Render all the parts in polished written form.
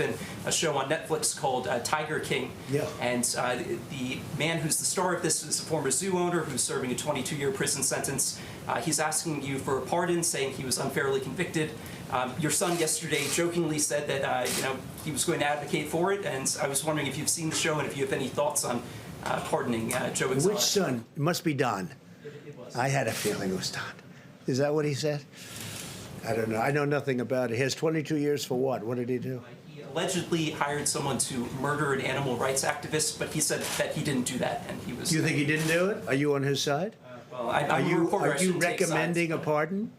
been a show on Netflix called TigerKing. Yeah. And the man who's the star of this is a former zoo owner who's serving a 22-year prison sentence. He's asking you for a pardon, saying he was unfairly convicted. Your son yesterday jokingly said that he was going to advocate for it, and I was wondering if you've seen the show and if you have any thoughts on pardoning Joe Exotic. Which son? It must be Don. It was. I had a feeling it was Don. Is that what he said? I don't know. I know nothing about it. He has 22 years for what? What did he do? He allegedly hired someone to murder an animal rights activist, but he said that he didn't do that, and he was. Do you think he didn't do it? Are you on his side? Well, I'm a reporter. Are you recommending a pardon?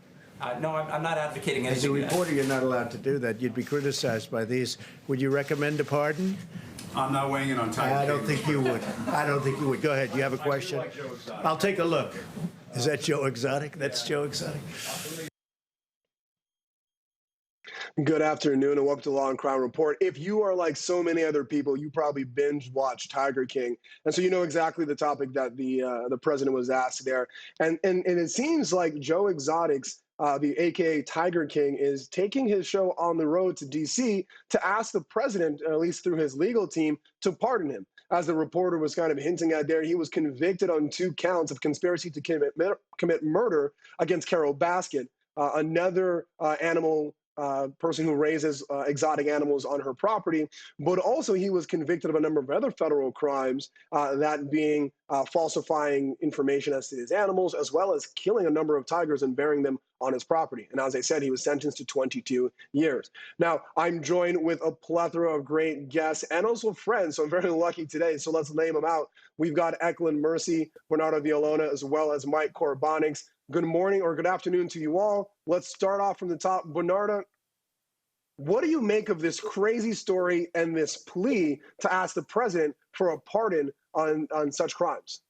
No, I'm not advocating anything. As a reporter, you're not allowed to do that. You'd be criticized by these. Would you recommend a pardon? I'm not weighing in on TigerKing. I don't think you would. I don't think you would. Go ahead. You have a question? I do like Joe Exotic. I'll take a look. Is that Joe Exotic? That's Joe Exotic. Good afternoon and welcome to Law and Crime Report. If you are like so many other people, you probably binge watch TigerKing, and so you know exactly the topic that the president was asked there. And it seems like Joe Exotic's the AKA TigerKing is taking his show on the road to D.C. to ask the president, at least through his legal team, to pardon him. As the reporter was kind of hinting at there, he was convicted on 2 counts of conspiracy to commit murder against Carol Baskin, another animal person who raises exotic animals on her property, but also he was convicted of a number of other federal crimes, that being falsifying information as to his animals, as well as killing a number of tigers and burying them on his property. And as I said, he was sentenced to 22 years. Now, I'm joined with a plethora of great guests and also friends, so I'm very lucky today, so let's name them out. We've got Ecleynne Mercy, Bernarda Villalona, as well as Mike Koribanics. Good morning or good afternoon to you all. Let's start off from the top. Bernarda, what do you make of this crazy story and this plea to ask the president for a pardon on such crimes?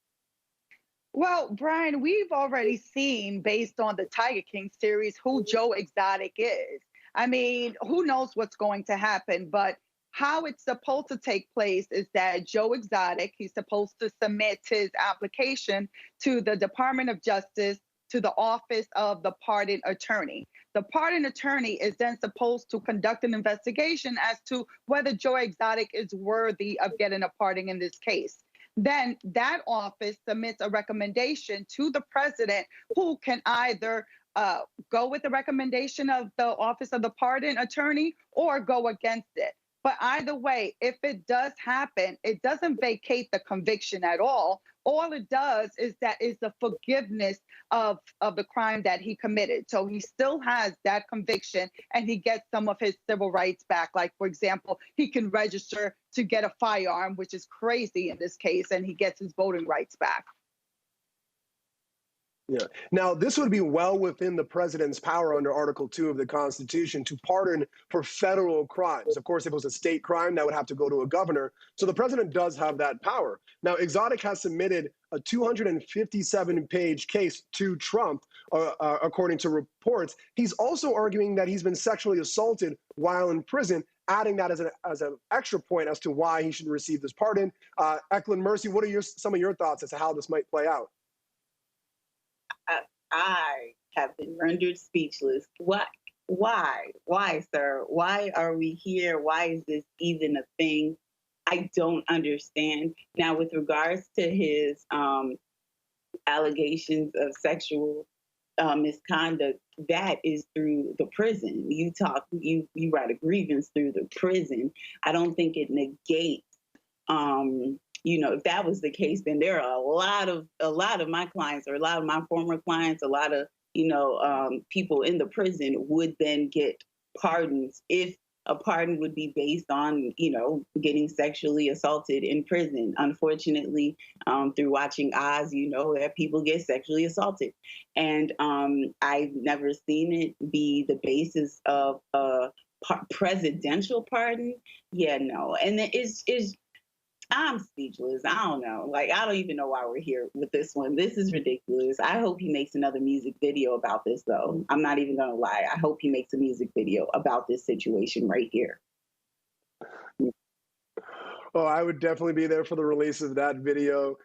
Well, Brian, we've already seen, based on the TigerKing series, who Joe Exotic is. I mean, who knows what's going to happen, but how it's supposed to take place is that Joe Exotic, he's supposed to submit his application to the Department of Justice, to the Office of the Pardon Attorney. The pardon attorney is then supposed to conduct an investigation as to whether Joe Exotic is worthy of getting a pardon in this case. Then that office submits a recommendation to the president, who can either go with the recommendation of the Office of the Pardon Attorney or go against it. But either way, if it does happen, it doesn't vacate the conviction at all. All it does is that is the forgiveness of the crime that he committed. So he still has that conviction and he gets some of his civil rights back. Like, for example, he can register to get a firearm, which is crazy in this case, and he gets his voting rights back. Yeah. Now, this would be well within the president's power under Article 2 of the Constitution to pardon for federal crimes. Of course, if it was a state crime, that would have to go to a governor. So the president does have that power. Now, Exotic has submitted a 257-page case to Trump, according to reports. He's also arguing that he's been sexually assaulted while in prison, adding that as an extra point as to why he should receive this pardon. Ecleynne Mercy, what are some of your thoughts as to how this might play out? I have been rendered speechless. What? Why, sir? Why are we here? Why is this even a thing? I don't understand. Now, with regards to his allegations of sexual misconduct, that is through the prison. You write a grievance through the prison. I don't think it negates. If that was the case, then there are a lot of my clients, or a lot of my former clients, a lot of people in the prison would then get pardons if a pardon would be based on getting sexually assaulted in prison. Unfortunately, through watching Oz, that people get sexually assaulted, and I've never seen it be the basis of a presidential pardon. Yeah, no, and it's I'm speechless. I don't know. I don't even know why we're here with this one. This is ridiculous. I hope he makes another music video about this, though. I'm not even going to lie. I hope he makes a music video about this situation right here. Oh, I would definitely be there for the release of that video.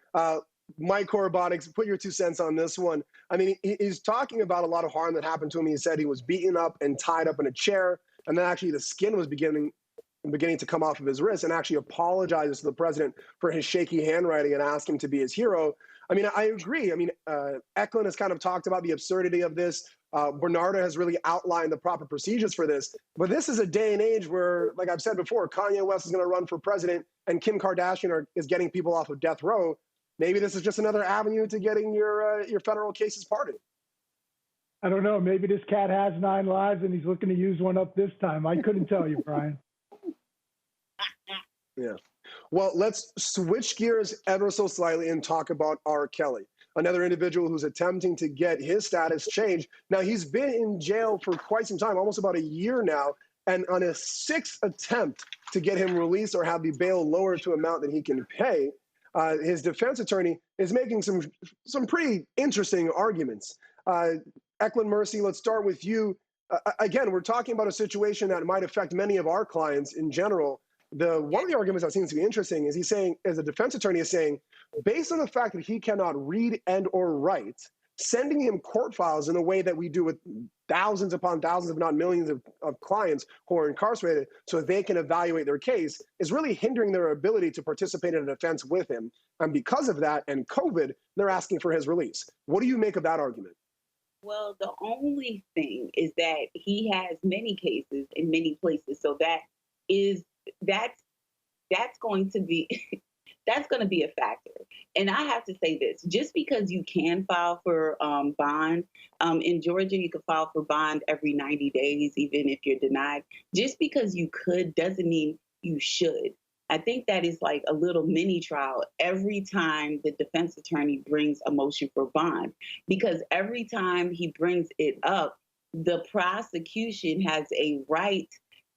Mike Koribanics, put your 2 cents on this one. I mean, he's talking about a lot of harm that happened to him. He said he was beaten up and tied up in a chair, and then actually the skin was beginning beginning to come off of his wrist and actually apologizes to the president for his shaky handwriting and ask him to be his hero. I mean, I agree. I mean, Ecleynne has kind of talked about the absurdity of this. Bernarda has really outlined the proper procedures for this. But this is a day and age where, like I've said before, Kanye West is going to run for president and Kim Kardashian is getting people off of death row. Maybe this is just another avenue to getting your federal cases pardoned. I don't know. Maybe this cat has 9 lives and he's looking to use one up this time. I couldn't tell you, Brian. Yeah. Well, let's switch gears ever so slightly and talk about R. Kelly, another individual who's attempting to get his status changed. Now, he's been in jail for quite some time, almost about a year now, and on a 6th attempt to get him released or have the bail lowered to an amount that he can pay, his defense attorney is making some pretty interesting arguments. Ecleynne, Mercy, let's start with you. Again, we're talking about a situation that might affect many of our clients in general. One of the arguments that seems to be interesting is he's saying, as a defense attorney is saying, based on the fact that he cannot read and or write, sending him court files in a way that we do with thousands upon thousands, if not millions of clients who are incarcerated so they can evaluate their case is really hindering their ability to participate in a defense with him. And because of that and COVID, they're asking for his release. What do you make of that argument? Well, the only thing is that he has many cases in many places. So that's going to be that's going to be a factor. And I have to say this, just because you can file for bond, in Georgia, you can file for bond every 90 days, even if you're denied. Just because you could doesn't mean you should. I think that is like a little mini trial every time the defense attorney brings a motion for bond, because every time he brings it up, the prosecution has a right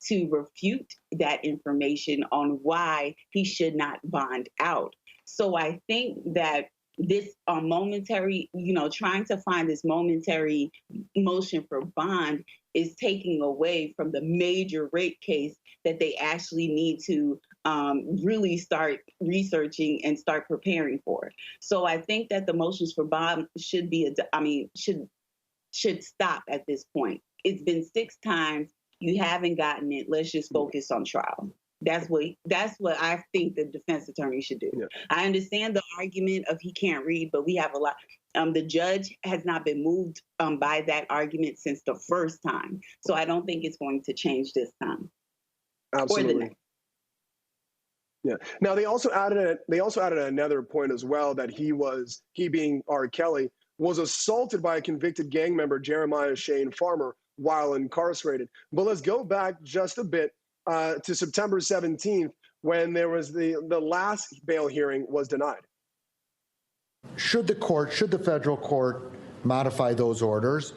to refute that information on why he should not bond out. So I think that this momentary, trying to find this momentary motion for bond is taking away from the major rape case that they actually need to really start researching and start preparing for. So I think that the motions for bond should stop at this point. It's been 6 times. You haven't gotten it. Let's just focus on trial. That's what I think the defense attorney should do. Yeah. I understand the argument of he can't read, but we have a lot. The judge has not been moved by that argument since the first time. So I don't think it's going to change this time. Absolutely. Or the next. Yeah. Now they also added another point as well, that he being R. Kelly was assaulted by a convicted gang member, Jeremiah Shane Farmer, while incarcerated. But let's go back just a bit to September 17th, when there was the last bail hearing was denied. Should the federal court modify those orders,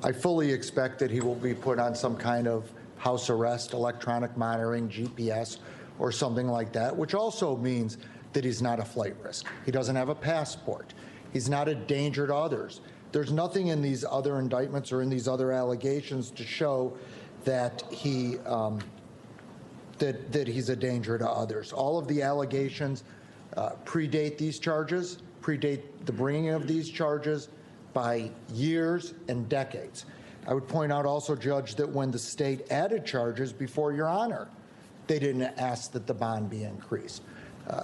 I fully expect that he will be put on some kind of house arrest, electronic monitoring, GPS, or something like that, which also means that he's not a flight risk. He doesn't have a passport. He's not a danger to others. There's nothing in these other indictments or in these other allegations to show that he that he's a danger to others. All of the allegations predate these charges, predate the bringing of these charges by years and decades. I would point out also, Judge, that when the state added charges before Your Honor, they didn't ask that the bond be increased.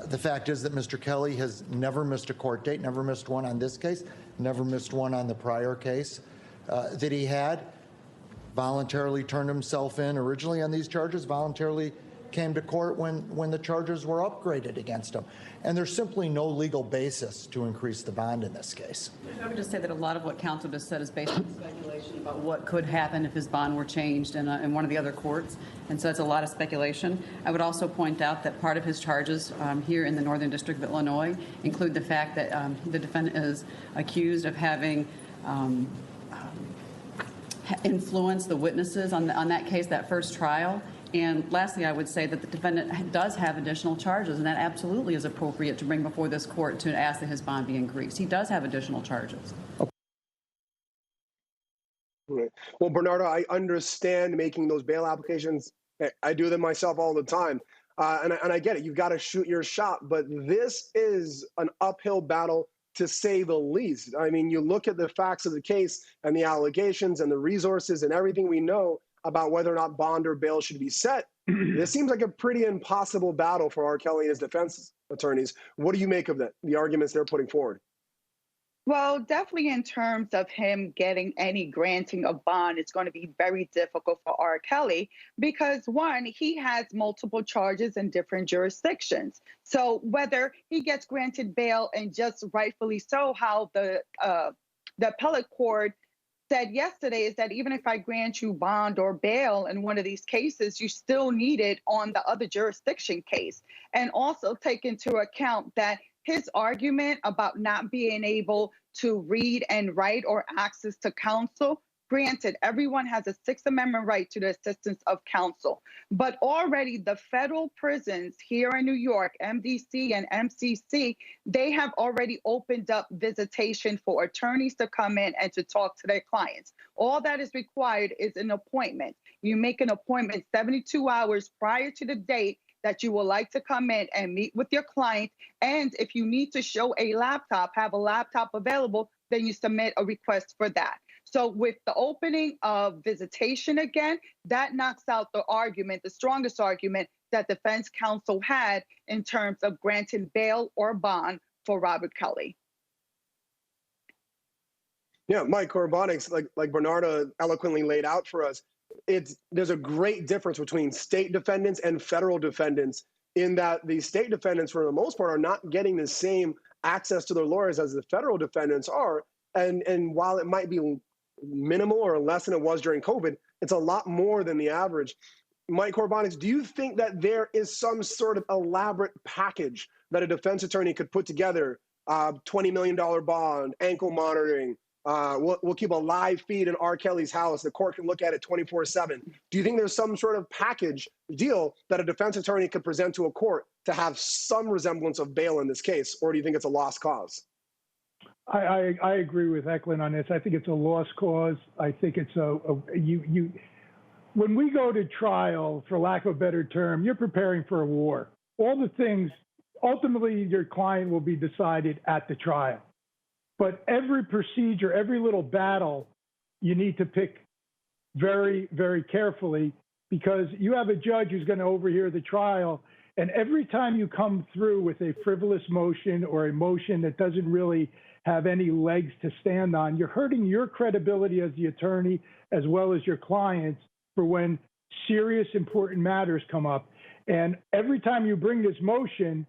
The fact is that Mr. Kelly has never missed a court date, never missed one on this case, never missed one on the prior case that he had, voluntarily turned himself in originally on these charges, voluntarily came to court when the charges were upgraded against him. And there's simply no legal basis to increase the bond in this case. I would just say that a lot of what counsel just said is based on speculation about what could happen if his bond were changed in one of the other courts. And so it's a lot of speculation. I would also point out that part of his charges here in the Northern District of Illinois include the fact that the defendant is accused of having influenced the witnesses on that case, that first trial. And lastly, I would say that the defendant does have additional charges, and that absolutely is appropriate to bring before this court to ask that his bond be increased. He does have additional charges. Right. Well, Bernarda, I understand making those bail applications. I do them myself all the time. And I get it. You've got to shoot your shot. But this is an uphill battle, to say the least. I mean, you look at the facts of the case and the allegations and the resources and everything we know about whether or not bond or bail should be set. This seems like a pretty impossible battle for R. Kelly and his defense attorneys. What do you make of that, the arguments they're putting forward? Well, definitely in terms of him getting any granting of bond, it's going to be very difficult for R. Kelly because, one, he has multiple charges in different jurisdictions. So whether he gets granted bail, and just rightfully so, how the appellate court said yesterday is that even if I grant you bond or bail in one of these cases, you still need it on the other jurisdiction case. And also take into account that his argument about not being able to read and write or access to counsel, granted, everyone has a Sixth Amendment right to the assistance of counsel. But already the federal prisons here in New York, MDC and MCC, they have already opened up visitation for attorneys to come in and to talk to their clients. All that is required is an appointment. You make an appointment 72 hours prior to the date that you would like to come in and meet with your client. And if you need to show a laptop, have a laptop available, then you submit a request for that. So with the opening of visitation again, that knocks out the argument, the strongest argument that defense counsel had in terms of granting bail or bond for Robert Kelly. Yeah, Mike, Koribanics, like Bernarda eloquently laid out for us, there's a great difference between state defendants and federal defendants in that the state defendants, for the most part, are not getting the same access to their lawyers as the federal defendants are. And while it might be minimal or less than it was during COVID, it's a lot more than the average. Mike Koribanics, do you think that there is some sort of elaborate package that a defense attorney could put together, $20 million bond, ankle monitoring, we'll keep a live feed in R. Kelly's house, the court can look at it 24/7. Do you think there's some sort of package deal that a defense attorney could present to a court to have some resemblance of bail in this case, or do you think it's a lost cause? I agree with Ecleynne on this. I think it's a lost cause. I think it's when we go to trial, for lack of a better term, you're preparing for a war. All the things, ultimately your client will be decided at the trial. But every procedure, every little battle, you need to pick very, very carefully, because you have a judge who's going to overhear the trial. And every time you come through with a frivolous motion or a motion that doesn't really have any legs to stand on, you're hurting your credibility as the attorney as well as your clients for when serious, important matters come up. And every time you bring this motion,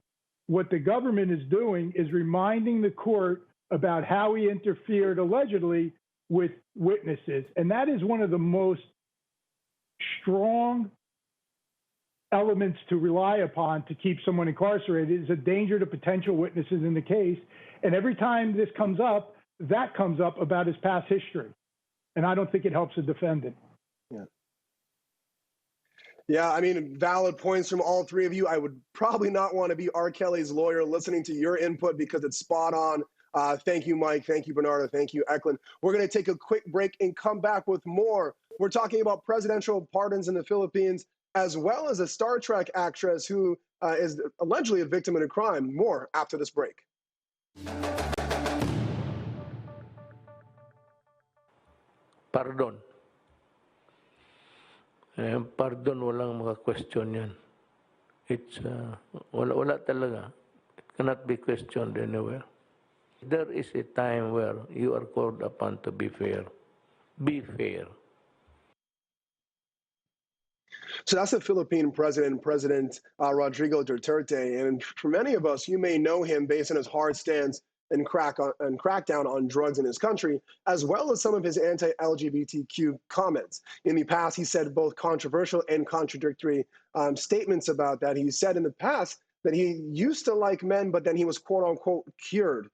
what the government is doing is reminding the court about how he interfered allegedly with witnesses. And that is one of the most strong elements to rely upon to keep someone incarcerated, is a danger to potential witnesses in the case. And every time this comes up, that comes up about his past history. And I don't think it helps the defendant. Yeah, I mean, valid points from all three of you. I would probably not want to be R. Kelly's lawyer listening to your input because it's spot on. Thank you, Mike. Thank you, Bernarda. Thank you, Ecleynne. We're going to take a quick break and come back with more. We're talking about presidential pardons in the Philippines, as well as a Star Trek actress who is allegedly a victim in a crime. More after this break. Pardon. Pardon, walang maka-question yan. It's, wala talaga. It cannot be questioned anywhere. There is a time where you are called upon to be fair. Be fair. So that's the Philippine president, Rodrigo Duterte. And for many of us, you may know him based on his hard stance and crackdown on drugs in his country, as well as some of his anti-LGBTQ comments. In the past, he said both controversial and contradictory statements about that. He said in the past that he used to like men, but then he was quote unquote cured.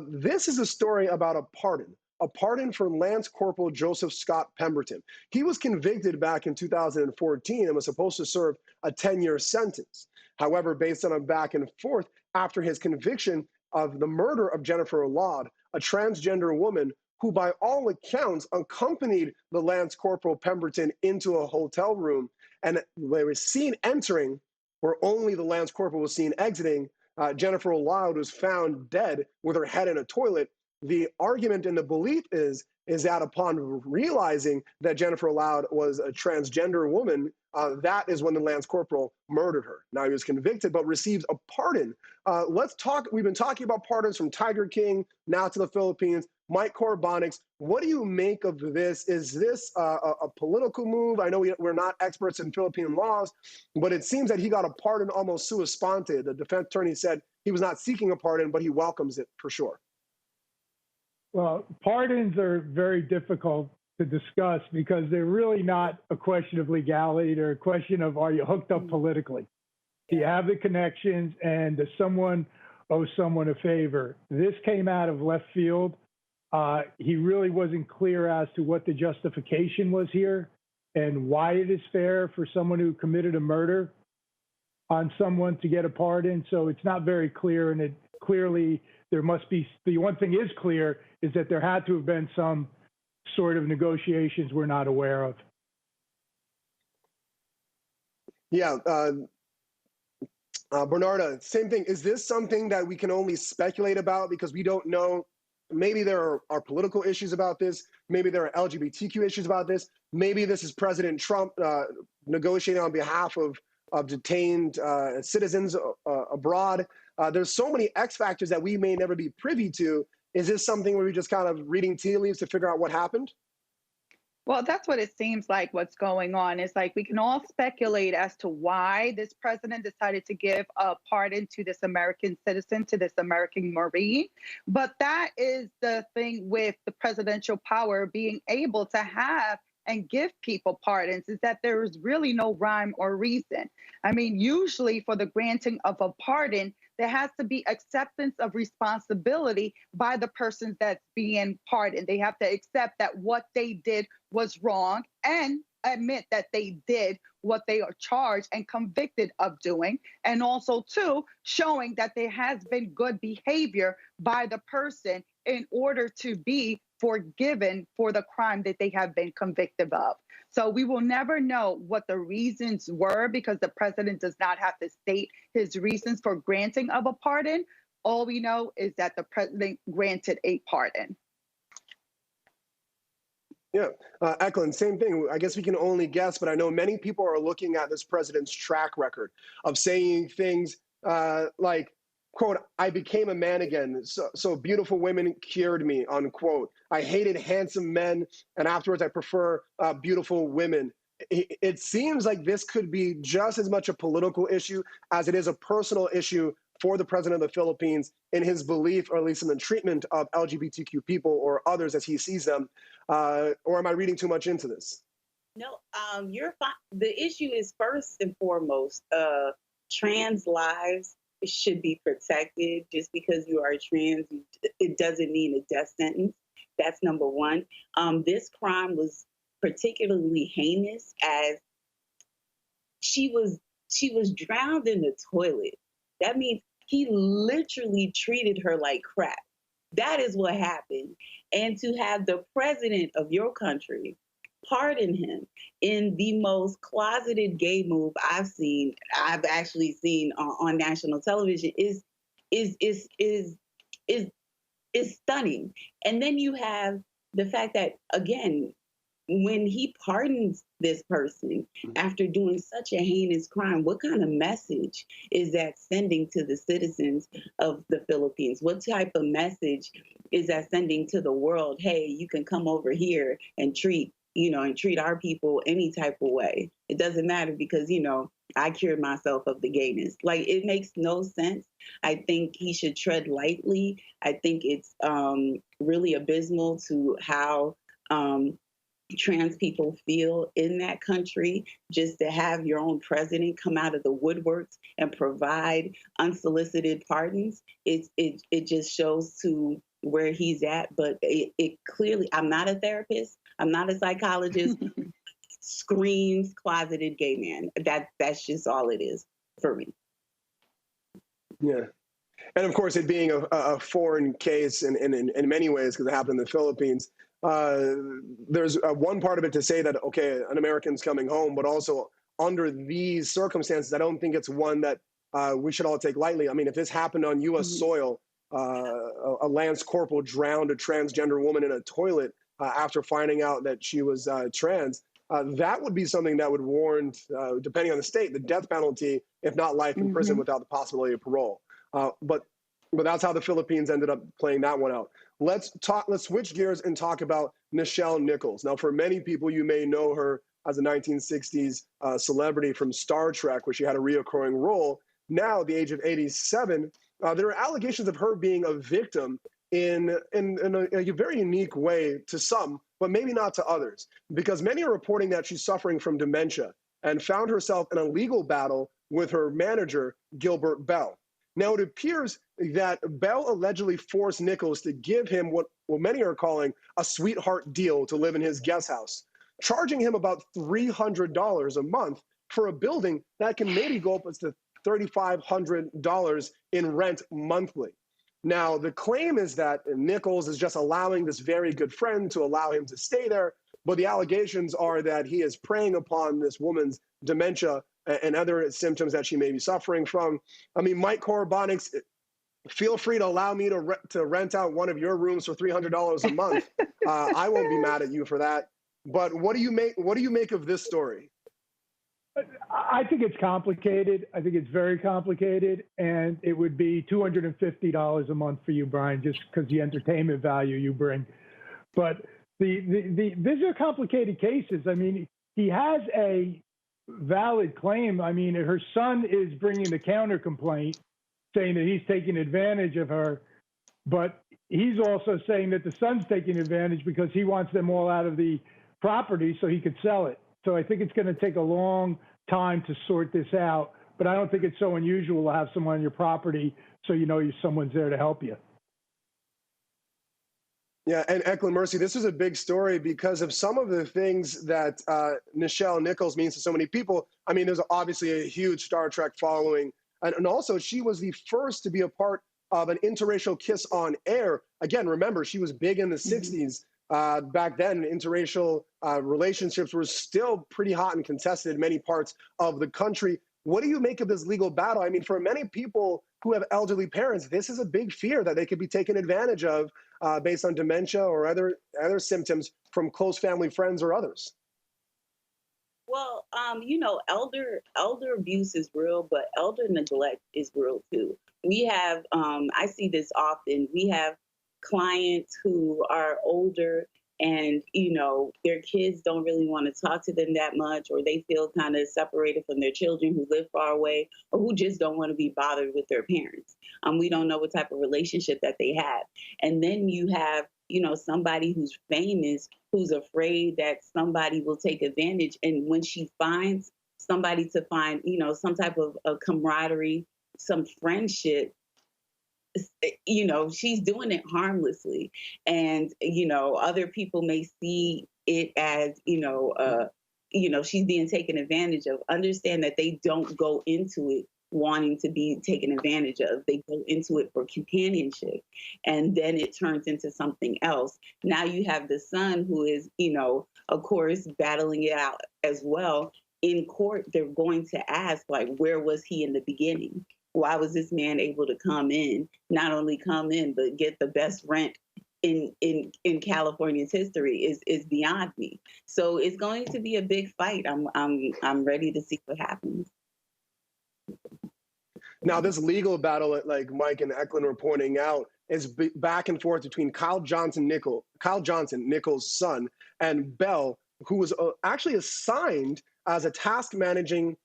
This is a story about a pardon for Lance Corporal Joseph Scott Pemberton. He was convicted back in 2014 and was supposed to serve a 10-year sentence. However, based on a back and forth after his conviction of the murder of Jennifer Laud, a transgender woman who by all accounts accompanied the Lance Corporal Pemberton into a hotel room, and they were seen entering where only the Lance Corporal was seen exiting. Jennifer Laud was found dead with her head in a toilet. the argument and the belief is that upon realizing that Jennifer Loud was a transgender woman, that is when the Lance Corporal murdered her. Now he was convicted, but received a pardon. Let's talk. We've been talking about pardons from TigerKing, now to the Philippines. Mike Koribanics, what do you make of this? Is this a political move? I know we're not experts in Philippine laws, but it seems that he got a pardon almost sua sponte. The defense attorney said he was not seeking a pardon, but he welcomes it for sure. Well, pardons are very difficult to discuss because they're really not a question of legality. They're a question of, are you hooked up politically? Do you have the connections, and does someone owe someone a favor? This came out of left field. He really wasn't clear as to what the justification was here and why it is fair for someone who committed a murder on someone to get a pardon. So it's not very clear, and it clearly there must be, the one thing is clear is that there had to have been some sort of negotiations we're not aware of. Yeah, Bernarda, same thing. Is this something that we can only speculate about because we don't know? Maybe there are political issues about this. Maybe there are LGBTQ issues about this. Maybe this is President Trump negotiating on behalf of detained citizens abroad. There's so many X factors that we may never be privy to. Is this something where we're just kind of reading tea leaves to figure out what happened? Well, that's what it seems like what's going on. It's like we can all speculate as to why this president decided to give a pardon to this American citizen, to this American Marine. But that is the thing with the presidential power being able to have and give people pardons, is that there is really no rhyme or reason. I mean, usually for the granting of a pardon, there has to be acceptance of responsibility by the person that's being pardoned. They have to accept that what they did was wrong and admit that they did what they are charged and convicted of doing. And also, too, showing that there has been good behavior by the person in order to be forgiven for the crime that they have been convicted of. So we will never know what the reasons were because the president does not have to state his reasons for granting of a pardon. All we know is that the president granted a pardon. Yeah, Ecleynne, same thing. I guess we can only guess, but I know many people are looking at this president's track record of saying things like, quote, I became a man again, so beautiful women cured me, unquote. I hated handsome men, and afterwards I prefer beautiful women. It seems like this could be just as much a political issue as it is a personal issue for the president of the Philippines in his belief, or at least in the treatment of LGBTQ people or others as he sees them. Or am I reading too much into this? No, you're fine. The issue is first and foremost, trans lives should be protected. Just because you are trans, it doesn't mean a death sentence. That's number one. This crime was particularly heinous as she was drowned in the toilet. That means he literally treated her like crap. That is what happened. And to have the president of your country pardon him in the most closeted gay move I've actually seen on national television is stunning. And then you have the fact that, again, when he pardons this person after doing such a heinous crime, what kind of message is that sending to the citizens of the Philippines? What type of message is that sending to the world? Hey, you can come over here and treat our people any type of way. It doesn't matter because, I cured myself of the gayness. Like, it makes no sense. I think he should tread lightly. I think it's really abysmal to how trans people feel in that country. Just to have your own president come out of the woodworks and provide unsolicited pardons, it just shows to where he's at. But it clearly, I'm not a therapist, I'm not a psychologist, screams closeted gay man. That's just all it is for me. Yeah. And of course, it being a foreign case in many ways, because it happened in the Philippines, there's one part of it to say that, okay, an American's coming home, but also under these circumstances, I don't think it's one that we should all take lightly. I mean, if this happened on U.S. soil, a Lance Corporal drowned a transgender woman in a toilet after finding out that she was trans. That would be something that would warrant, depending on the state, the death penalty, if not life in prison without the possibility of parole. But that's how the Philippines ended up playing that one out. Let's switch gears and talk about Nichelle Nichols. Now, for many people, you may know her as a 1960s celebrity from Star Trek, where she had a reoccurring role. Now, at the age of 87, there are allegations of her being a victim in a very unique way to some, but maybe not to others, because many are reporting that she's suffering from dementia and found herself in a legal battle with her manager, Gilbert Bell. Now, it appears that Bell allegedly forced Nichols to give him what many are calling a sweetheart deal to live in his guest house, charging him about $300 a month for a building that can maybe go up to $3,500 in rent monthly. Now, the claim is that Nichols is just allowing this very good friend to allow him to stay there, but the allegations are that he is preying upon this woman's dementia and other symptoms that she may be suffering from. I mean, Mike Koribanics, feel free to allow me to rent out one of your rooms for $300 a month. I won't be mad at you for that. But what do you make of this story? I think it's complicated. I think it's very complicated, and it would be $250 a month for you, Brian, just because the entertainment value you bring. But these are complicated cases. I mean, he has a valid claim. I mean, her son is bringing the counter complaint, saying that he's taking advantage of her, but he's also saying that the son's taking advantage because he wants them all out of the property so he could sell it. So I think it's going to take a long time to sort this out, but I don't think it's so unusual to have someone on your property so you know someone's there to help you. Yeah, and Ecleynne, Mercy, this is a big story because of some of the things that Nichelle Nichols means to so many people. I mean, there's obviously a huge Star Trek following, and also she was the first to be a part of an interracial kiss on air. Again, remember, she was big in the 60s. Back then, interracial relationships were still pretty hot and contested in many parts of the country. What do you make of this legal battle? I mean, for many people who have elderly parents, this is a big fear that they could be taken advantage of based on dementia or other symptoms from close family, friends, or others. Well, you know, elder abuse is real, but elder neglect is real too. We have, I see this often. We have clients who are older and, you know, their kids don't really want to talk to them that much, or they feel kind of separated from their children who live far away, or who just don't want to be bothered with their parents. We don't know what type of relationship that they have. And then you have, you know, somebody who's famous, who's afraid that somebody will take advantage. And when she finds somebody to find, you know, some type of camaraderie, some friendship, you know, she's doing it harmlessly. And, you know, other people may see it as, you know, she's being taken advantage of. Understand that they don't go into it wanting to be taken advantage of. They go into it for companionship, and then it turns into something else. Now you have the son who is, you know, of course, battling it out as well. In court, they're going to ask, like, where was he in the beginning? Why was this man able to come in, not only come in, but get the best rent in California's history is beyond me. So it's going to be a big fight. I'm ready to see what happens. Now, this legal battle, like Mike and Ecleynne were pointing out, is back and forth between Kyle Johnson, Nichols' son, and Bell, who was actually assigned as a task manager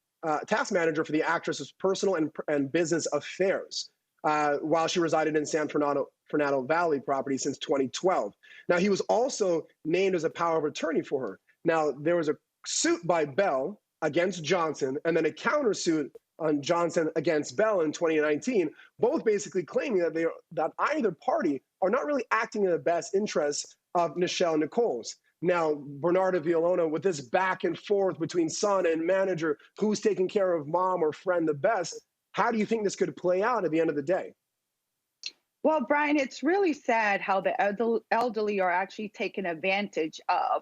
for the actress's personal and business affairs while she resided in San Fernando Valley property since 2012. Now, he was also named as a power of attorney for her. Now, there was a suit by Bell against Johnson, and then a countersuit on Johnson against Bell in 2019, both basically claiming that either party are not really acting in the best interests of Nichelle Nichols. Now, Bernarda, Villalona, with this back and forth between son and manager, who's taking care of mom or friend the best, how do you think this could play out at the end of the day? Well, Brian, it's really sad how the elderly are actually taken advantage of.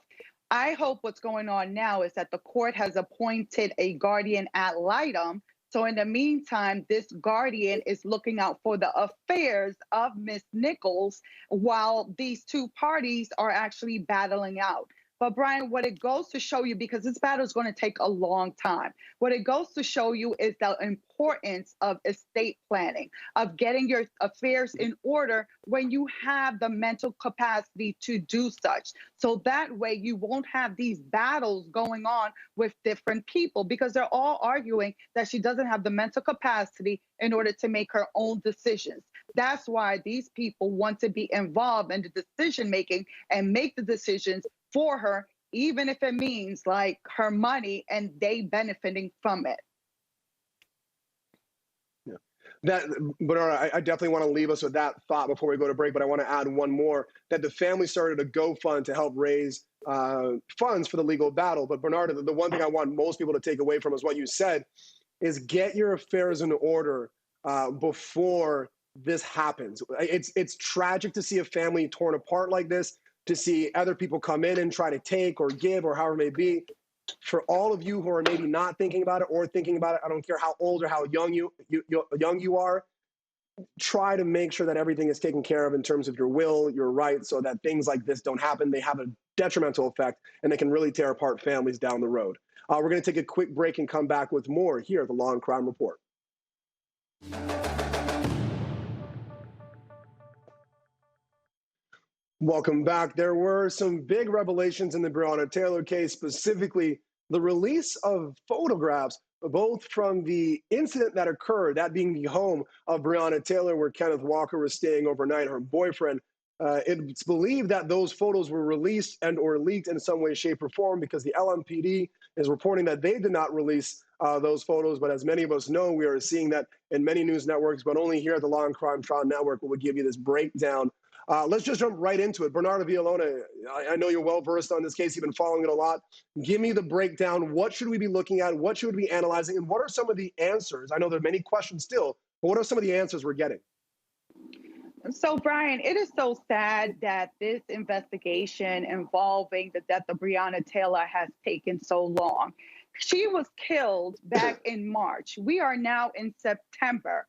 I hope what's going on now is that the court has appointed a guardian ad litem So in the meantime, this guardian is looking out for the affairs of Miss Nichols while these two parties are actually battling out. But Brian, what it goes to show you, because this battle is going to take a long time, what it goes to show you is the importance of estate planning, of getting your affairs in order when you have the mental capacity to do such. So that way you won't have these battles going on with different people, because they're all arguing that she doesn't have the mental capacity in order to make her own decisions. That's why these people want to be involved in the decision making and make the decisions for her, even if it means like her money and they benefiting from it. Yeah. That, Bernarda, I definitely want to leave us with that thought before we go to break, but I want to add one more, that the family started a GoFund to help raise funds for the legal battle. But Bernarda, the one thing I want most people to take away from is what you said, is get your affairs in order before this happens. It's tragic to see a family torn apart like this, to see other people come in and try to take or give or however it may be. For all of you who are maybe not thinking about it or thinking about it, I don't care how old or how young you are, try to make sure that everything is taken care of in terms of your will, your rights, so that things like this don't happen. They have a detrimental effect and they can really tear apart families down the road. We're going to take a quick break and come back with more here at the Law and Crime Report. Welcome back. There were some big revelations in the Breonna Taylor case, specifically the release of photographs, both from the incident that occurred, that being the home of Breonna Taylor, where Kenneth Walker was staying overnight, her boyfriend. It's believed that those photos were released and or leaked in some way, shape, or form, because the LMPD is reporting that they did not release those photos. But as many of us know, we are seeing that in many news networks, but only here at the Law and Crime Trial Network will we give you this breakdown. Let's just jump right into it. Bernarda Villalona, I know you're well-versed on this case. You've been following it a lot. Give me the breakdown. What should we be looking at? What should we be analyzing? And what are some of the answers? I know there are many questions still, but what are some of the answers we're getting? So, Brian, it is so sad that this investigation involving the death of Breonna Taylor has taken so long. She was killed back in March. We are now in September.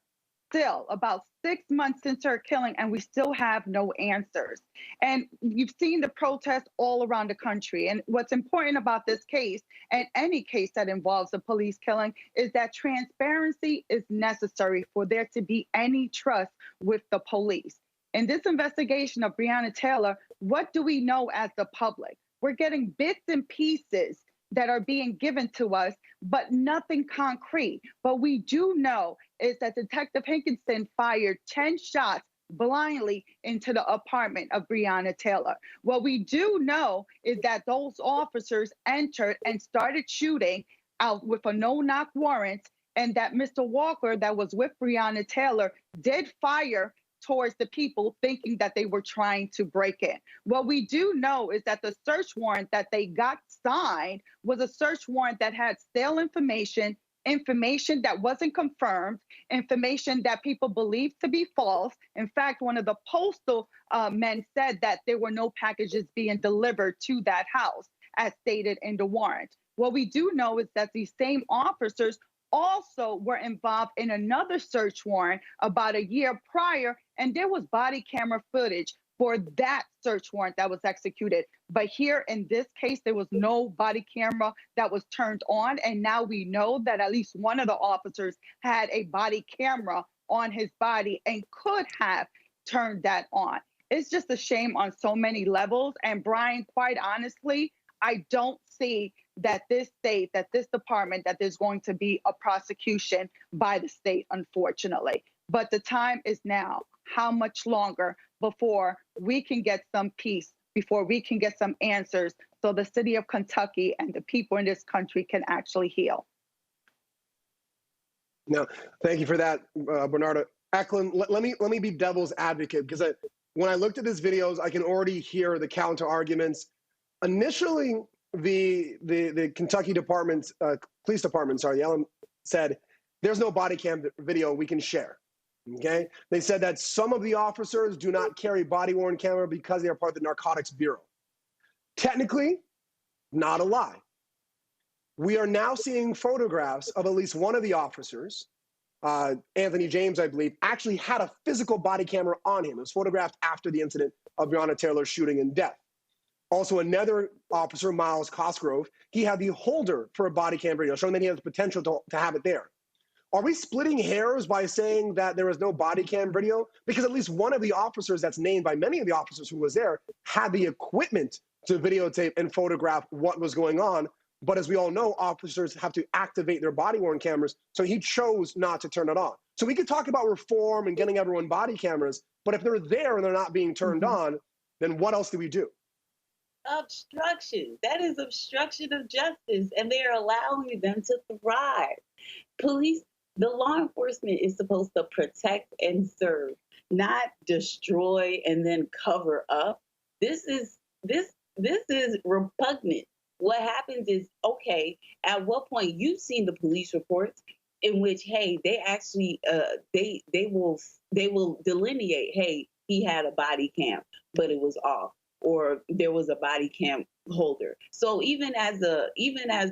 Still about 6 months since her killing, and we still have no answers. And you've seen the protests all around the country. And what's important about this case, and any case that involves a police killing, is that transparency is necessary for there to be any trust with the police. In this investigation of Breonna Taylor, what do we know as the public? We're getting bits and pieces that are being given to us, but nothing concrete. But we do know is that Detective Hinkinson fired 10 shots blindly into the apartment of Breonna Taylor. What we do know is that those officers entered and started shooting out with a no-knock warrant, and that Mr. Walker, that was with Breonna Taylor, did fire towards the people, thinking that they were trying to break in. What we do know is that the search warrant that they got signed was a search warrant that had stale information, information that wasn't confirmed, information that people believed to be false. In fact, one of the postal men said that there were no packages being delivered to that house, as stated in the warrant. What we do know is that these same officers also were involved in another search warrant about a year prior, and there was body camera footage for that search warrant that was executed. But here in this case, there was no body camera that was turned on, and now we know that at least one of the officers had a body camera on his body and could have turned that on. It's just a shame on so many levels, and Brian, quite honestly, I don't see that this state, that this department, that there's going to be a prosecution by the state, unfortunately. But the time is now. How much longer before we can get some peace, before we can get some answers, so the city of Kentucky and the people in this country can actually heal? No, thank you for that, Bernarda. Ecleynne, let me be devil's advocate, because when I looked at these videos, I can already hear the counter arguments. Initially, the Kentucky department, police department, sorry, the LM said, there's no body cam video we can share, okay? They said that some of the officers do not carry body-worn camera because they are part of the Narcotics Bureau. Technically, not a lie. we are now seeing photographs of at least one of the officers, Anthony James, I believe, actually had a physical body camera on him. It was photographed after the incident of Breonna Taylor's shooting and death. Also, another officer, Miles Cosgrove, he had the holder for a body cam video, showing that he has the potential to have it there. Are we splitting hairs by saying that there was no body cam video? Because at least one of the officers that's named by many of the officers who was there had the equipment to videotape and photograph what was going on. But as we all know, officers have to activate their body-worn cameras, so he chose not to turn it on. So we could talk about reform and getting everyone body cameras, but if they're there and they're not being turned on, then what else do we do? Obstruction. That is obstruction of justice, and they are allowing them to thrive. Police, the law enforcement is supposed to protect and serve, not destroy and then cover up. This is repugnant. What happens is, okay, at what point you've seen the police reports in which, hey, they actually they will delineate, hey, he had a body cam, but it was off, or there was a body cam holder. So even as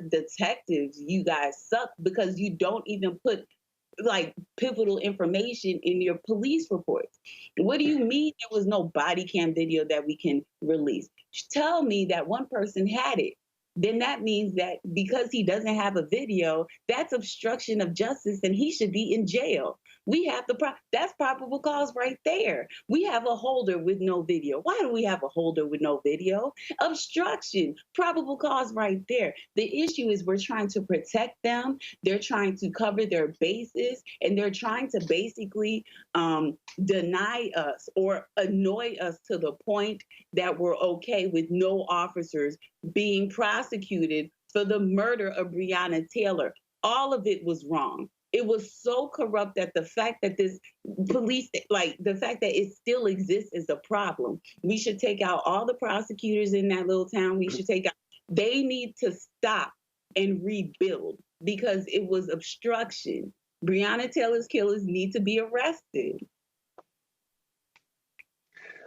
detectives, you guys suck because you don't even put like pivotal information in your police reports. What do you mean there was no body cam video that we can release? Tell me that one person had it. Then that means that because he doesn't have a video, that's obstruction of justice and he should be in jail. We have that's probable cause right there. We have a holder with no video. Why do we have a holder with no video? Obstruction, probable cause right there. The issue is we're trying to protect them. They're trying to cover their bases, and they're trying to basically deny us or annoy us to the point that we're okay with no officers being prosecuted for the murder of Breonna Taylor. All of it was wrong. It was so corrupt that the fact that this police, like the fact that it still exists is a problem. We should take out all the prosecutors in that little town. They need to stop and rebuild because it was obstruction. Breonna Taylor's killers need to be arrested.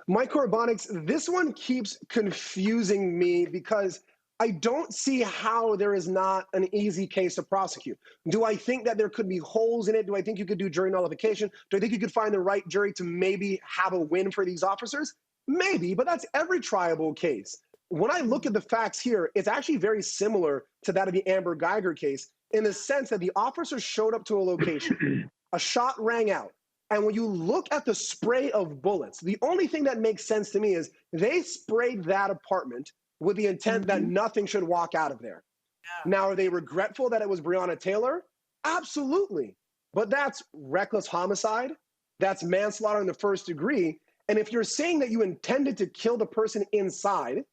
Mike Koribanics, this one keeps confusing me because I don't see how there is not an easy case to prosecute. Do I think that there could be holes in it? Do I think you could do jury nullification? Do I think you could find the right jury to maybe have a win for these officers? Maybe, but that's every triable case. When I look at the facts here, it's actually very similar to that of the Amber Geiger case in the sense that the officers showed up to a location, a shot rang out, and when you look at the spray of bullets, the only thing that makes sense to me is they sprayed that apartment with the intent that nothing should walk out of there. Yeah. Now, are they regretful that it was Breonna Taylor? Absolutely. But that's reckless homicide. That's manslaughter in the first degree. And if you're saying that you intended to kill the person inside,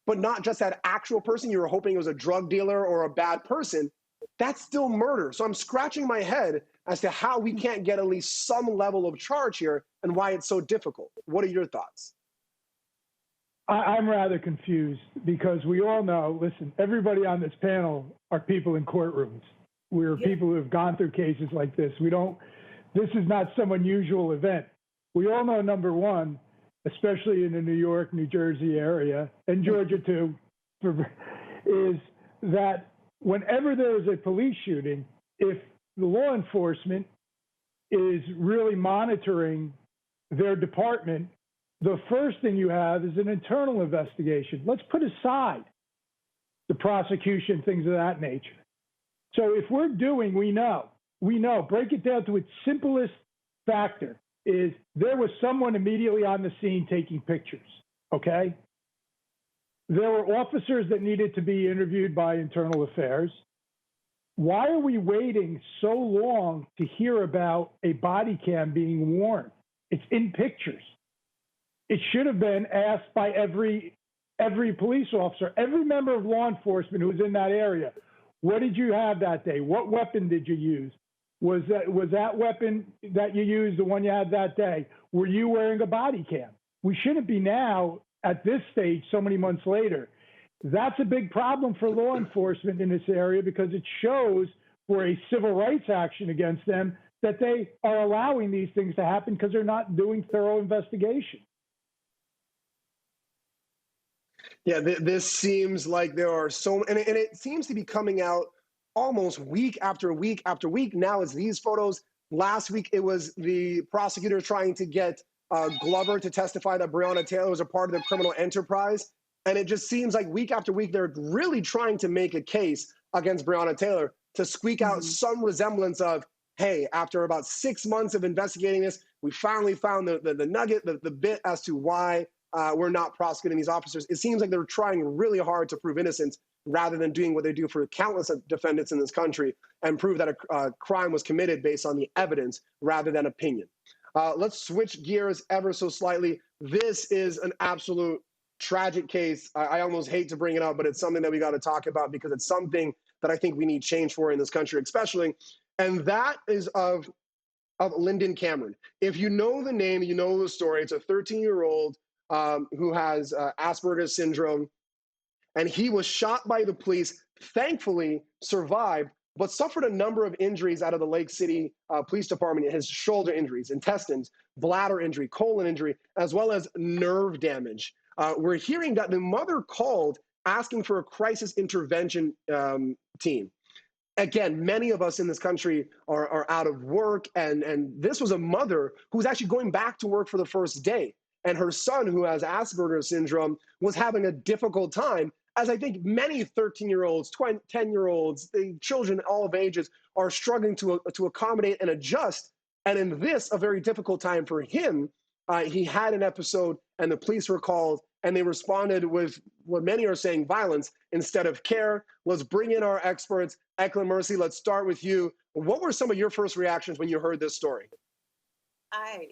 but not just that actual person, you were hoping it was a drug dealer or a bad person, that's still murder. So I'm scratching my head as to how we can't get at least some level of charge here and why it's so difficult. What are your thoughts? I'm rather confused because we all know, listen, everybody on this panel are people in courtrooms. We're people who have gone through cases like this. This is not some unusual event. We all know, number one, especially in the New York, New Jersey area, and Georgia too, is that whenever there is a police shooting, if the law enforcement is really monitoring their department, the first thing you have is an internal investigation. Let's put aside the prosecution, things of that nature. So if we're doing, we know, break it down to its simplest factor is there was someone immediately on the scene taking pictures, okay? There were officers that needed to be interviewed by Internal Affairs. Why are we waiting so long to hear about a body cam being worn? It's in pictures. It should have been asked by every police officer, every member of law enforcement who was in that area. What did you have that day? What weapon did you use? Was that weapon that you used the one you had that day? Were you wearing a body cam? We shouldn't be now at this stage, so many months later. That's a big problem for law enforcement in this area because it shows for a civil rights action against them that they are allowing these things to happen because they're not doing thorough investigation. Yeah, this seems like there are and it seems to be coming out almost week after week after week. Now it's these photos. Last week, it was the prosecutor trying to get Glover to testify that Breonna Taylor was a part of the criminal enterprise. And it just seems like week after week, they're really trying to make a case against Breonna Taylor to squeak out some resemblance of, hey, after about 6 months of investigating this, we finally found the nugget, the bit as to why we're not prosecuting these officers. It seems like they're trying really hard to prove innocence rather than doing what they do for countless defendants in this country and prove that a crime was committed based on the evidence rather than opinion. Let's switch gears ever so slightly. This is an absolute tragic case. I almost hate to bring it up, but it's something that we got to talk about because it's something that I think we need change for in this country, especially. And that is of Lyndon Cameron. If you know the name, you know the story. It's a 13-year-old who has Asperger's syndrome, and he was shot by the police, thankfully survived, but suffered a number of injuries out of the Lake City Police Department. His shoulder injuries, intestines, bladder injury, colon injury, as well as nerve damage. We're hearing that the mother called asking for a crisis intervention team. Again, many of us in this country are out of work, and this was a mother who was actually going back to work for the first day. And her son, who has Asperger's syndrome, was having a difficult time, as I think many 13-year-olds, 10-year-olds, children all of ages are struggling to accommodate and adjust. And in this, a very difficult time for him, he had an episode and the police were called and they responded with what many are saying violence instead of care. Let's bring in our experts. Ecleynne, Mercy, let's start with you. What were some of your first reactions when you heard this story? I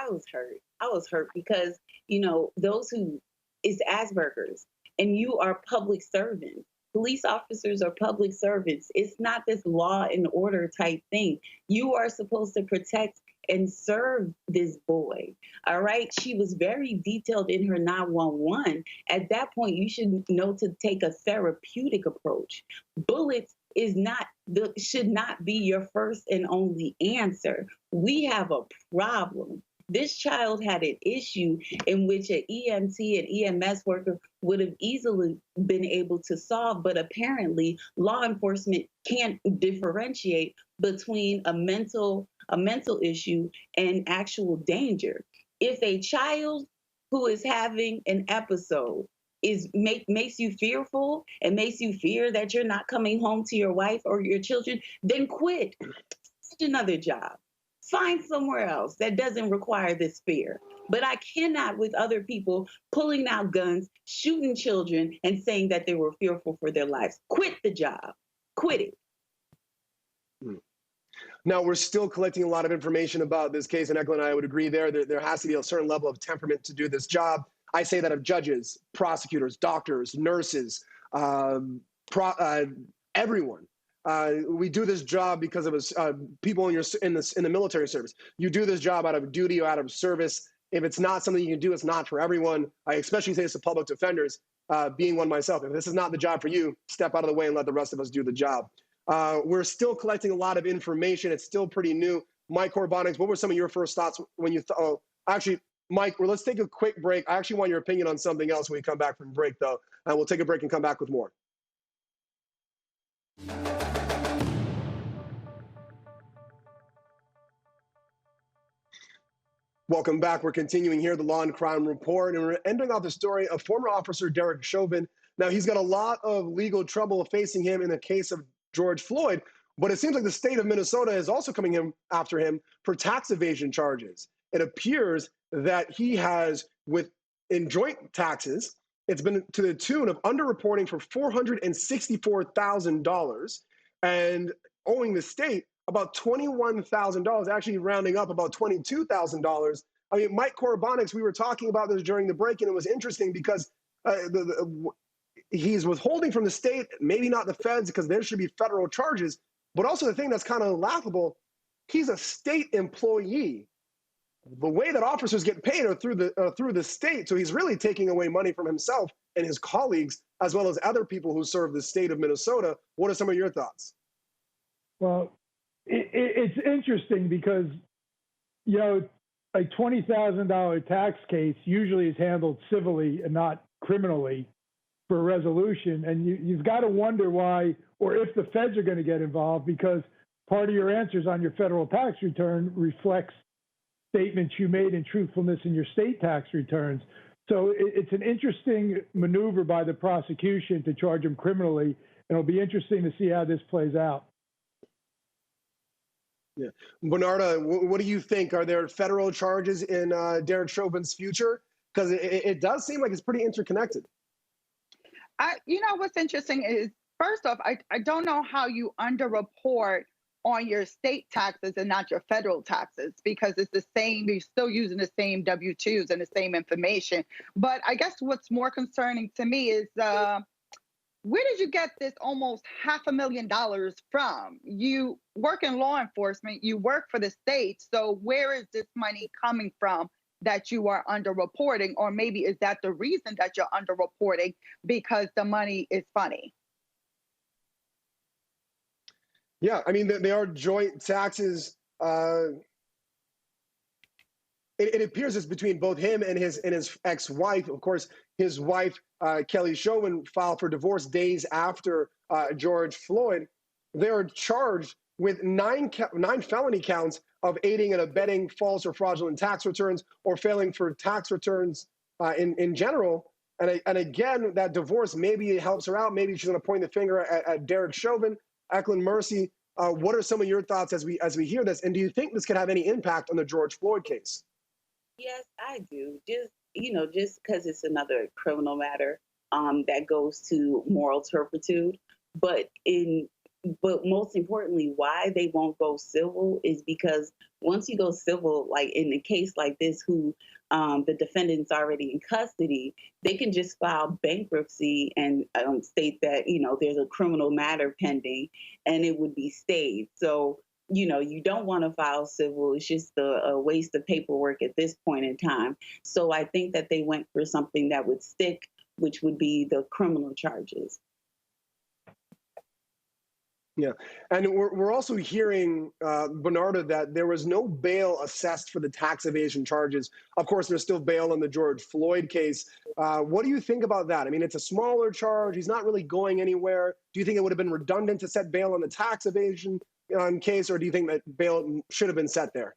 was hurt. I was hurt because, you know, those who is Asperger's and you are public servants. Police officers are public servants. It's not this law and order type thing. You are supposed to protect and serve this boy. All right. She was very detailed in her 911. At that point, you should know to take a therapeutic approach. Bullets should not be your first and only answer. We have a problem. This child had an issue in which an EMT and EMS worker would have easily been able to solve, but apparently law enforcement can't differentiate between a mental issue and actual danger. If a child who is having an episode makes you fearful and makes you fear that you're not coming home to your wife or your children, then quit. Find another job. Find somewhere else that doesn't require this fear. But I cannot with other people pulling out guns, shooting children, and saying that they were fearful for their lives. Quit the job. Quit it. Now, we're still collecting a lot of information about this case, and Ecleynne and I would agree there has to be a certain level of temperament to do this job. I say that of judges, prosecutors, doctors, nurses, everyone. We do this job because of people in the military service. You do this job out of duty or out of service. If it's not something you can do, it's not for everyone. I especially say this to public defenders, being one myself. If this is not the job for you, step out of the way and let the rest of us do the job. We're still collecting a lot of information. It's still pretty new. Mike Koribanics, what were some of your first thoughts when you thought, actually, Mike, let's take a quick break. I actually want your opinion on something else when we come back from break, though. And we'll take a break and come back with more. Welcome back. We're continuing here, the Law and Crime Report, and we're ending off the story of former officer Derek Chauvin. Now, he's got a lot of legal trouble facing him in the case of George Floyd, but it seems like the state of Minnesota is also coming after him for tax evasion charges. It appears that he has, in joint taxes, it's been to the tune of underreporting for $464,000 and owing the state about $21,000, actually rounding up about $22,000. I mean, Mike Koribanics, we were talking about this during the break, and it was interesting because he's withholding from the state, maybe not the feds, because there should be federal charges. But also the thing that's kind of laughable, he's a state employee. The way that officers get paid are through the state. So he's really taking away money from himself and his colleagues, as well as other people who serve the state of Minnesota. What are some of your thoughts? Well, it's interesting because, you know, a $20,000 tax case usually is handled civilly and not criminally. for a resolution. And you've got to wonder why, or if the feds are going to get involved, because part of your answers on your federal tax return reflects statements you made in truthfulness in your state tax returns. So it's an interesting maneuver by the prosecution to charge him criminally, and it'll be interesting to see how this plays out. Yeah. Bernarda, what do you think? Are there federal charges in Derek Chauvin's future? Because it does seem like it's pretty interconnected. You know, what's interesting is, first off, I don't know how you underreport on your state taxes and not your federal taxes, because it's the same, you're still using the same W-2s and the same information. But I guess what's more concerning to me is, where did you get this almost $500,000 from? You work in law enforcement, you work for the state, so where is this money coming from that you are underreporting? Or maybe is that the reason that you're underreporting, because the money is funny? Yeah, I mean, they are joint taxes. It appears it's between both him and his ex-wife. Of course, his wife, Kelly Chauvin, filed for divorce days after George Floyd. They are charged with nine felony counts of aiding and abetting false or fraudulent tax returns, or failing for tax returns in general. And again, that divorce, maybe it helps her out. Maybe she's going to point the finger at Derek Chauvin. Ecleynne, Mercy, what are some of your thoughts as we hear this? And do you think this could have any impact on the George Floyd case? Yes, I do. Just because it's another criminal matter that goes to moral turpitude. But most importantly, why they won't go civil is because once you go civil, like in a case like this, who the defendant's already in custody, they can just file bankruptcy and state that, there's a criminal matter pending, and it would be stayed. So, you don't want to file civil. It's just a waste of paperwork at this point in time. So I think that they went for something that would stick, which would be the criminal charges. Yeah, and we're also hearing, Bernarda, that there was no bail assessed for the tax evasion charges. Of course, there's still bail on the George Floyd case. What do you think about that? I mean, it's a smaller charge. He's not really going anywhere. Do you think it would have been redundant to set bail on the tax evasion case, or do you think that bail should have been set there?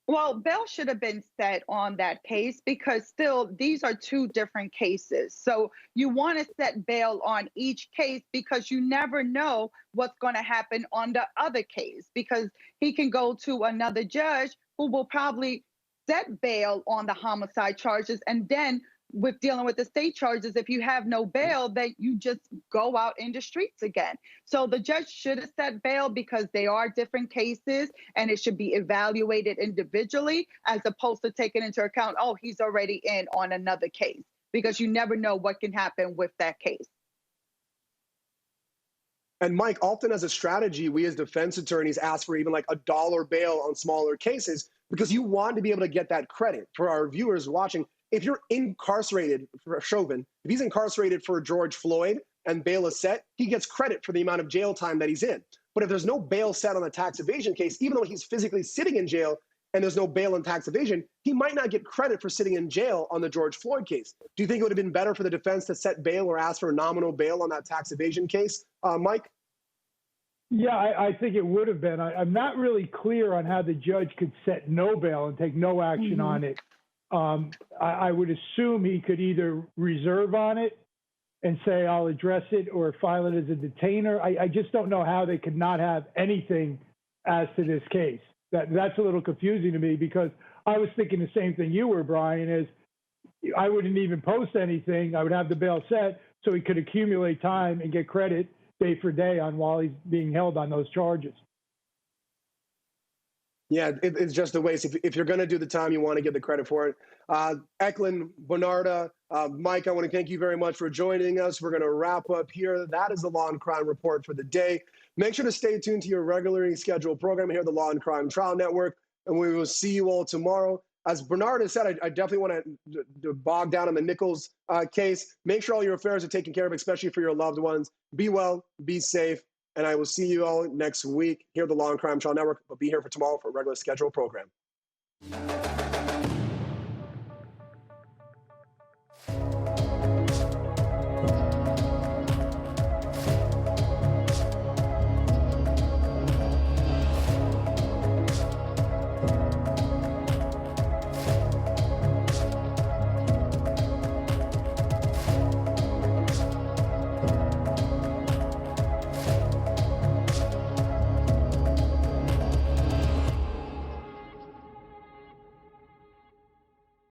Well, bail should have been set on that case, because still these are two different cases. So you want to set bail on each case, because you never know what's going to happen on the other case, because he can go to another judge who will probably set bail on the homicide charges, and then with dealing with the state charges, if you have no bail, then you just go out in the streets again. So the judge should have set bail, because they are different cases and it should be evaluated individually, as opposed to taking into account, oh, he's already in on another case, because you never know what can happen with that case. And Mike, often as a strategy, we as defense attorneys ask for even like $1 bail on smaller cases, because you want to be able to get that credit. For our viewers watching, if you're incarcerated for Chauvin, if he's incarcerated for George Floyd and bail is set, he gets credit for the amount of jail time that he's in. But if there's no bail set on the tax evasion case, even though he's physically sitting in jail and there's no bail on tax evasion, he might not get credit for sitting in jail on the George Floyd case. Do you think it would have been better for the defense to set bail or ask for a nominal bail on that tax evasion case, Mike? Yeah, I think it would have been. I'm not really clear on how the judge could set no bail and take no action on it. I would assume he could either reserve on it and say, I'll address it, or file it as a detainer. I just don't know how they could not have anything as to this case. That's a little confusing to me, because I was thinking the same thing you were, Brian, is I wouldn't even post anything. I would have the bail set so he could accumulate time and get credit day for day on while he's being held on those charges. Yeah, it's just a waste. If you're going to do the time, you want to get the credit for it. Ecleynne, Bernarda, Mike, I want to thank you very much for joining us. We're going to wrap up here. That is the Law and Crime Report for the day. Make sure to stay tuned to your regularly scheduled program here at the Law and Crime Trial Network, and we will see you all tomorrow. As Bernarda said, I definitely want to bog down on the Nichols case. Make sure all your affairs are taken care of, especially for your loved ones. Be well, be safe. And I will see you all next week here at the Law and Crime Trial Network. But be here for tomorrow for a regular scheduled program.